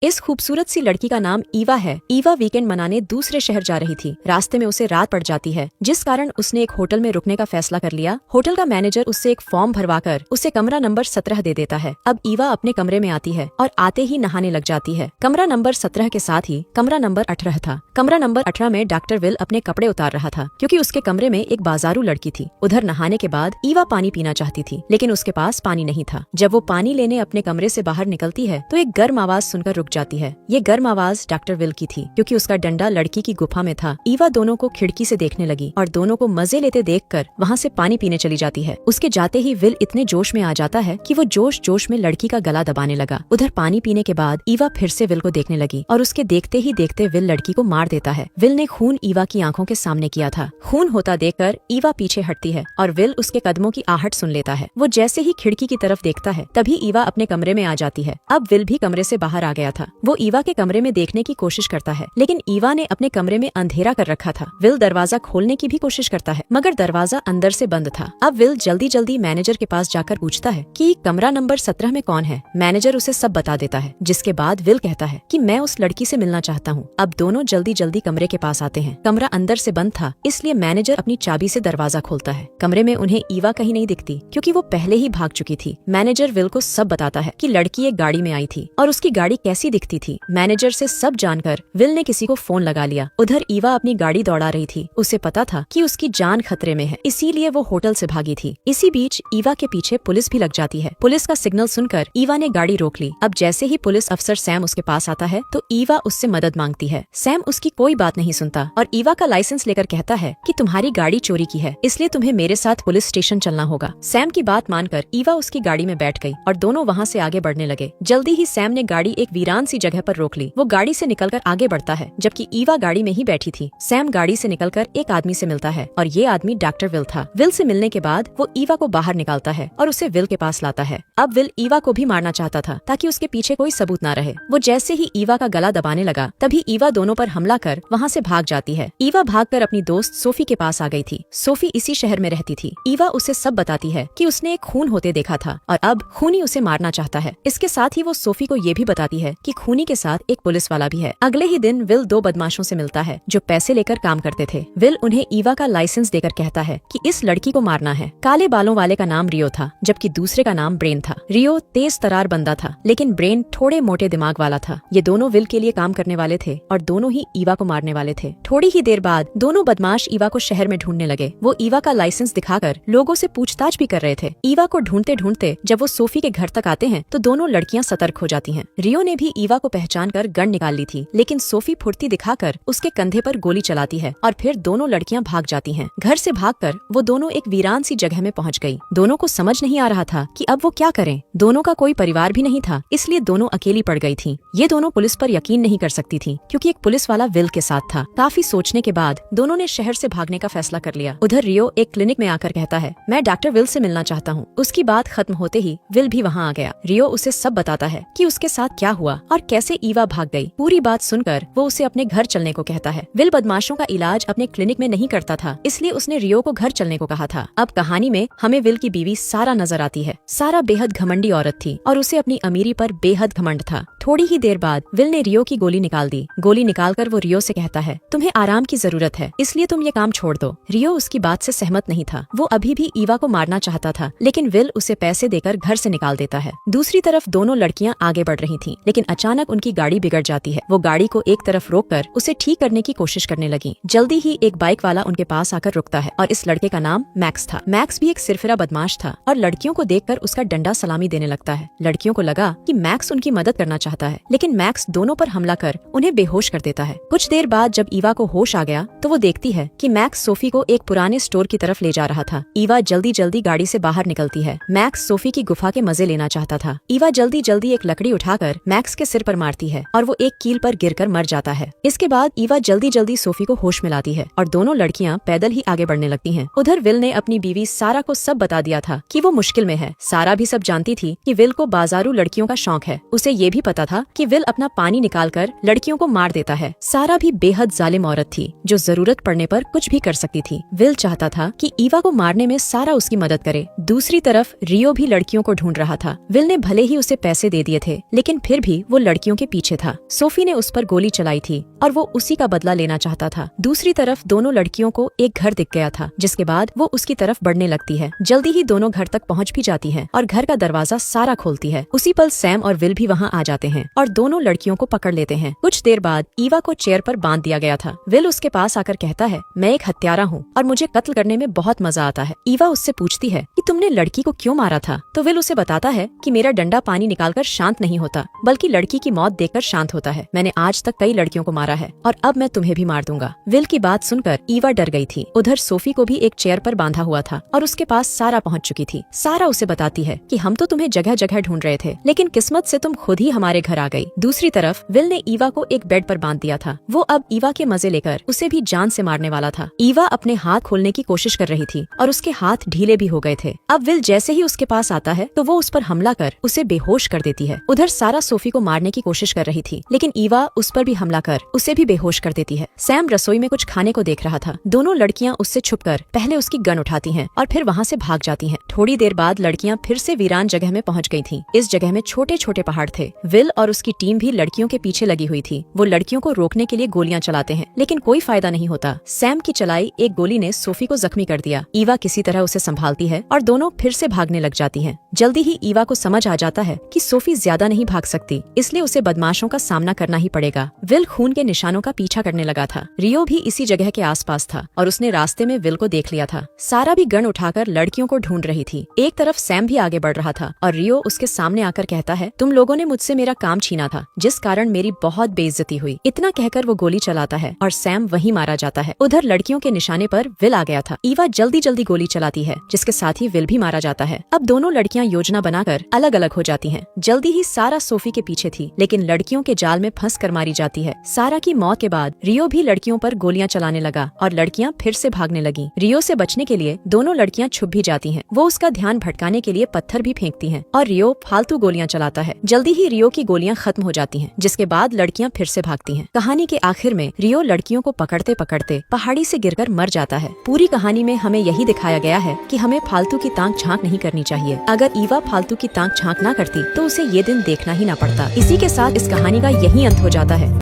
इस खूबसूरत सी लड़की का नाम ईवा है। ईवा वीकेंड मनाने दूसरे शहर जा रही थी। रास्ते में उसे रात पड़ जाती है, जिस कारण उसने एक होटल में रुकने का फैसला कर लिया। होटल का मैनेजर उससे एक फॉर्म भरवाकर उसे कमरा नंबर 17 दे देता है। अब ईवा अपने कमरे में आती है और आते ही नहाने लग जाती है। कमरा नंबर 17 के साथ ही कमरा नंबर 18 था। कमरा नंबर 18 में डॉक्टर विल अपने कपड़े उतार रहा था, क्योंकि उसके कमरे में एक बाजारू लड़की थी। उधर नहाने के बाद ईवा पानी पीना चाहती थी, लेकिन उसके पास पानी नहीं था। जब वो पानी लेने अपने कमरे से बाहर निकलती है तो एक गर्म आवाज सुनकर रुक जाती है। ये गर्म आवाज डॉक्टर विल की थी, क्योंकि उसका डंडा लड़की की गुफा में था। ईवा दोनों को खिड़की से देखने लगी और दोनों को मजे लेते देखकर वहाँ से पानी पीने चली जाती है। उसके जाते ही विल इतने जोश में आ जाता है कि वो जोश जोश में लड़की का गला दबाने लगा। उधर पानी पीने के बाद ईवा फिर से विल को देखने लगी और उसके देखते ही देखते विल लड़की को मार देता है। विल ने खून ईवा की आंखों के सामने किया था। खून होता देखकर ईवा पीछे हटती है और विल उसके कदमों की आहट सुन लेता है। वो जैसे ही खिड़की की तरफ देखता है तभी ईवा अपने कमरे में आ जाती है। अब विल भी कमरे से बाहर आ गया था। वो ईवा के कमरे में देखने की कोशिश करता है, लेकिन ईवा ने अपने कमरे में अंधेरा कर रखा था। विल दरवाजा खोलने की भी कोशिश करता है, मगर दरवाजा अंदर से बंद था। अब विल जल्दी जल्दी मैनेजर के पास जाकर पूछता है कि कमरा नंबर 17 में कौन है। मैनेजर उसे सब बता देता है, जिसके बाद विल कहता है कि मैं उस लड़की से मिलना चाहता हूँ। अब दोनों जल्दी जल्दी कमरे के पास आते हैं। कमरा अंदर से बंद था, इसलिए मैनेजर अपनी चाबी से दरवाजा खोलता है। कमरे में उन्हें ईवा कहीं नहीं दिखती, क्योंकि वो पहले ही भाग चुकी थी। मैनेजर विल को सब बताता है कि लड़की एक गाड़ी में आई थी और उसकी गाड़ी कैसी दिखती थी। मैनेजर से सब जानकर विल ने किसी को फोन लगा लिया। उधर ईवा अपनी गाड़ी दौड़ा रही थी। उसे पता था कि उसकी जान खतरे में है, इसीलिए वो होटल से भागी थी। इसी बीच ईवा के पीछे पुलिस भी लग जाती है। पुलिस का सिग्नल सुनकर ईवा ने गाड़ी रोक ली। अब जैसे ही पुलिस अफसर सैम उसके पास आता है तो ईवा उससे मदद मांगती है। सैम उसकी कोई बात नहीं सुनता और ईवा का लाइसेंस लेकर कहता है कि तुम्हारी गाड़ी चोरी की है, इसलिए तुम्हें मेरे साथ पुलिस स्टेशन चलना होगा। सैम की बात मानकर ईवा उसकी गाड़ी में बैठ गई और दोनों वहाँ से आगे बढ़ने लगे। जल्दी ही सैम ने गाड़ी एक वीरान सी जगह पर रोक ली। वो गाड़ी से निकलकर आगे बढ़ता है, जबकि ईवा गाड़ी में ही बैठी थी। सैम गाड़ी से निकलकर एक आदमी से मिलता है और ये आदमी डॉक्टर विल था। विल से मिलने के बाद वो ईवा को बाहर निकालता है और उसे विल के पास लाता है। अब विल ईवा को भी मारना चाहता था, ताकि उसके पीछे कोई सबूत ना रहे। वो जैसे ही ईवा का गला दबाने लगा, तभी ईवा दोनों पर हमला कर वहाँ से भाग जाती है। ईवा भागकर अपनी दोस्त सोफी के पास आ गई थी। सोफी इसी शहर में रहती थी। ईवा उसे सब बताती है कि उसने एक खून होते देखा था और अब खूनी उसे मारना चाहता है। इसके साथ ही वो सोफी को ये भी बताती है कि खूनी के साथ एक पुलिस वाला भी है। अगले ही दिन विल दो बदमाशों से मिलता है जो पैसे लेकर काम करते थे। विल उन्हें ईवा का लाइसेंस देकर कहता है कि इस लड़की को मारना है। काले बालों वाले का नाम रियो था, जबकि दूसरे का नाम ब्रेन था। रियो तेज तरार बंदा था, लेकिन ब्रेन थोड़े मोटे दिमाग वाला था। ये दोनों विल के लिए काम करने वाले थे और दोनों ही ईवा को मारने वाले थे। थोड़ी ही देर बाद दोनों बदमाश ईवा को शहर में ढूंढने लगे। वो ईवा का लाइसेंस दिखाकर लोगों से पूछताछ भी कर रहे थे। ईवा को ढूंढते ढूंढते जब वो सोफी के घर तक आते हैं तो दोनों लड़कियां सतर्क हो जाती हैं। रियो ने भी ईवा को पहचान कर गन निकाल ली थी, लेकिन सोफी फुर्ती दिखाकर उसके कंधे पर गोली चलाती है और फिर दोनों लड़कियां भाग जाती हैं। घर से भागकर वो दोनों एक वीरान सी जगह में पहुंच गई। दोनों को समझ नहीं आ रहा था कि अब वो क्या करें। दोनों का कोई परिवार भी नहीं था, इसलिए दोनों अकेली पड़ गई थीं। ये दोनों पुलिस पर यकीन नहीं कर सकती थीं, क्योंकि एक पुलिस वाला विल के साथ था। काफी सोचने के बाद दोनों ने शहर से भागने का फैसला कर लिया। उधर रियो एक क्लिनिक में आकर कहता है, मैं डॉक्टर विल से मिलना चाहता हूँ। उसकी बात खत्म होते ही विल भी वहाँ आ गया। रियो उसे सब बताता है कि उसके साथ क्या हुआ और कैसे ईवा भाग गई। पूरी बात सुनकर वो उसे अपने घर चलने को कहता है। विल बदमाशों का इलाज अपने क्लिनिक में नहीं करता था, इसलिए उसने रियो को घर चलने को कहा था। अब कहानी में हमें विल की बीवी सारा नजर आती है। सारा बेहद घमंडी औरत थी और उसे अपनी अमीरी पर बेहद घमंड था। थोड़ी ही देर बाद विल ने रियो की गोली निकाल दी। गोली निकालकर वो रियो से कहता है, तुम्हें आराम की जरूरत है, इसलिए तुम ये काम छोड़ दो। रियो उसकी बात से सहमत नहीं था। वो अभी भी ईवा को मारना चाहता था, लेकिन विल उसे पैसे देकर घर से निकाल देता है। दूसरी तरफ दोनों लड़कियां आगे बढ़ रही थीं, लेकिन अचानक उनकी गाड़ी बिगड़ जाती है। वो गाड़ी को एक तरफ रोककर उसे ठीक करने की कोशिश करने लगी। जल्दी ही एक बाइक वाला उनके पास आकर रुकता है और इस लड़के का नाम मैक्स था। मैक्स भी एक सिरफिरा बदमाश था और लड़कियों को देखकर उसका डंडा सलामी देने लगता है। लड़कियों को लगा कि मैक्स उनकी मदद करना चाहता है, लेकिन मैक्स दोनों पर हमला कर उन्हें बेहोश कर देता है। कुछ देर बाद जब ईवा को होश आ गया तो वो देखती है कि मैक्स सोफी को एक पुराने स्टोर की तरफ ले जा रहा था। ईवा जल्दी जल्दी गाड़ी से बाहर निकलती है। मैक्स सोफी की गुफा के मजे लेना चाहता था। ईवा जल्दी जल्दी एक लकड़ी उठाकर मैक्स के सिर पर मारती है और वो एक कील पर गिरकर मर जाता है। इसके बाद ईवा जल्दी जल्दी सोफी को होश में लाती है और दोनों लड़कियां पैदल ही आगे बढ़ने लगती हैं। उधर विल ने अपनी बीवी सारा को सब बता दिया था कि वो मुश्किल में है। सारा भी सब जानती थी कि विल को बाजारू लड़कियों का शौक है। उसे ये भी पता था कि विल अपना पानी निकालकर लड़कियों को मार देता है। सारा भी बेहद जालिम औरत थी, जो जरूरत पड़ने पर कुछ भी कर सकती थी। विल चाहता था कि ईवा को मारने में सारा उसकी मदद करे। दूसरी तरफ रियो भी लड़कियों को ढूंढ रहा था। विल ने भले ही उसे पैसे दे दिए थे, लेकिन फिर भी वो लड़कियों के पीछे था। सोफी ने उस पर गोली चलाई थी और वो उसी का बदला लेना चाहता था। दूसरी तरफ दोनों लड़कियों को एक घर दिख गया था, जिसके बाद वो उसकी तरफ बढ़ने लगती है। जल्दी ही दोनों घर तक पहुँच भी जाती है और घर का दरवाजा सारा खोलती है। उसी पल सैम और विल भी वहाँ आ जाते हैं और दोनों लड़कियों को पकड़ लेते हैं। कुछ देर बाद ईवा को चेयर पर बांध दिया गया था। विल उसके पास आकर कहता है, मैं एक हत्यारा हूँ और मुझे कत्ल करने में बहुत मजा आता है। ईवा उससे पूछती है कि तुमने लड़की को क्यों मारा था, तो विल उसे बताता है कि मेरा डंडा पानी निकालकर शांत नहीं होता, बल्कि लड़की की मौत देखकर शांत होता है। मैंने आज तक कई लड़कियों को मारा है और अब मैं तुम्हें भी मार दूंगा। विल की बात सुनकर ईवा डर गई थी। उधर सोफी को भी एक चेयर पर बांधा हुआ था और उसके पास सारा पहुंच चुकी थी। सारा उसे बताती है कि हम तो तुम्हें जगह जगह ढूंढ रहे थे, लेकिन किस्मत से तुम खुद ही हमारे घर आ गई। दूसरी तरफ विल ने ईवा को एक बेड पर बांध दिया था। वो अब ईवा के मजे लेकर उसे भी जान से मारने वाला था। ईवा अपने हाथ खोलने की कोशिश कर रही थी और उसके हाथ ढीले भी हो गए थे। अब विल जैसे ही उसके पास आता है तो वो उस पर हमला कर उसे बेहोश कर देती है। उधर सारा सोफी को मारने की कोशिश कर रही थी, लेकिन ईवा उस पर भी हमला कर उसे भी बेहोश कर देती है। सैम रसोई में कुछ खाने को देख रहा था। दोनों लड़कियां उससे छुपकर पहले उसकी गन उठाती हैं और फिर वहां से भाग जाती हैं। थोड़ी देर बाद लड़कियां फिर से वीरान जगह में पहुंच गई थीं। इस जगह में छोटे छोटे पहाड़ थे। विल और उसकी टीम भी लड़कियों के पीछे लगी हुई थी। वो लड़कियों को रोकने के लिए गोलियां चलाते हैं, लेकिन कोई फायदा नहीं होता। सैम की चलाई एक गोली ने सोफी को जख्मी कर दिया। ईवा किसी तरह उसे संभालती है और दोनों फिर से भागने लग जाती हैं। जल्दी ही ईवा को समझ आ जाता है कि सोफी ज्यादा नहीं भाग सकती, इसलिए उसे बदमाशों का सामना करना ही पड़ेगा। विल खून के निशानों का पीछा करने लगा था। रियो भी इसी जगह के आसपास था और उसने रास्ते में विल को देख लिया था। सारा भी गन उठाकर लड़कियों को ढूंढ रही थी। एक तरफ सैम भी आगे बढ़ रहा था और रियो उसके सामने आकर कहता है, तुम लोगों ने मुझसे मेरा काम छीना था, जिस कारण मेरी बहुत बेइज्जती हुई। इतना कहकर वो गोली चलाता है और सैम वहीं मारा जाता है। उधर लड़कियों के निशाने पर विल आ गया था। ईवा जल्दी जल्दी गोली चलाती है, जिसके साथ ही विल भी मारा जाता है। अब दोनों लड़कियां योजना बनाकर अलग अलग हो जाती हैं। जल्दी ही सारा सोफी के पीछे थी, लेकिन लड़कियों के जाल में फंस कर मारी जाती है। सारा की मौत के बाद रियो भी लड़कियों पर गोलियां चलाने लगा और लड़कियां फिर से भागने लगी। रियो से बचने के लिए दोनों लड़कियां छुप भी जाती हैं। वो उसका ध्यान भटकाने के लिए पत्थर भी फेंकती हैं और रियो फालतू गोलियां चलाता है। जल्दी ही रियो की गोलियां खत्म हो जाती हैं, जिसके बाद लड़कियां फिर से भागती हैं। कहानी के आखिर में रियो लड़कियों को पकड़ते पकड़ते पहाड़ी से गिरकर मर जाता है। पूरी कहानी में हमें यही दिखाया गया है कि हमें फालतू की ताक झांक नहीं करनी चाहिए। अगर ईवा फालतू की ताक झांक ना करती तो उसे ये दिन देखना ही ना पड़ता। इसी के साथ इस कहानी का यही अंत हो जाता है।